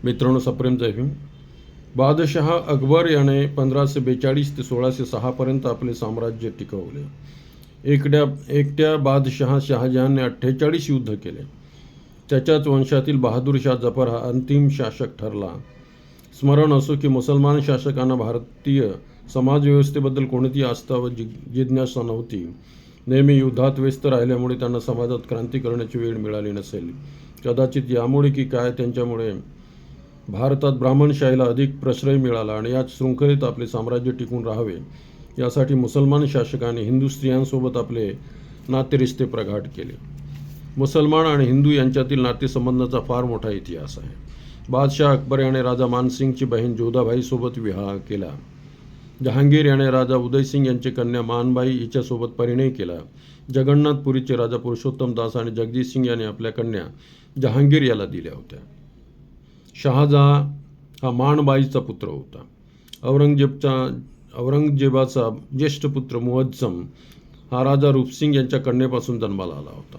मित्रांनो, सप्रेम जय भीम. बादशहा अकबर याने 1542 ते 1606 पर्यंत आपले साम्राज्य टिकवले. एकट्या बादशहा शहाजहानने 48 युद्ध केले. त्याच्याच वंशातील बहादूर शाह जफर हा अंतिम शासक ठरला. स्मरण असो की मुसलमान शासकांना भारतीय समाजव्यवस्थेबद्दल कोणतीही आस्था व जिज्ञासा नव्हती. नेहमी युद्धात व्यस्त राहिल्यामुळे त्यांना समाजात क्रांती करण्याची वेळ मिळाली नसेल. कदाचित यामुळे की काय, त्यांच्यामुळे भारतात ब्राह्मणशाहीला अधिक प्रश्रय मिळाला आणि याच शृंखलेत आपले साम्राज्य टिकून राहावे यासाठी मुसलमान शासकांनी हिंदू स्त्रियांसोबत आपले नातेरिश्ते प्रगाढ केले. मुसलमान आणि हिंदू यांच्यातील नातेसंबंधाचा फार मोठा इतिहास आहे. बादशाह अकबर याने राजा मानसिंगची बहीण जोधाबाईसोबत विवाह केला. जहांगीर याने राजा उदयसिंग यांची कन्या मानबाई हिच्यासोबत परिणय केला. जगन्नाथपुरीचे राजा पुरुषोत्तम दास आणि जगदीश सिंग यांनी आपल्या कन्या जहांगीर याला दिल्या होत्या. शहाजहां हा माणबाईचा पुत्र होता. औरंगजेबाचा ज्येष्ठ पुत्र मुअज्जम हा राजा रूपसिंग यांच्या कन्येपासून जन्माला आला होता.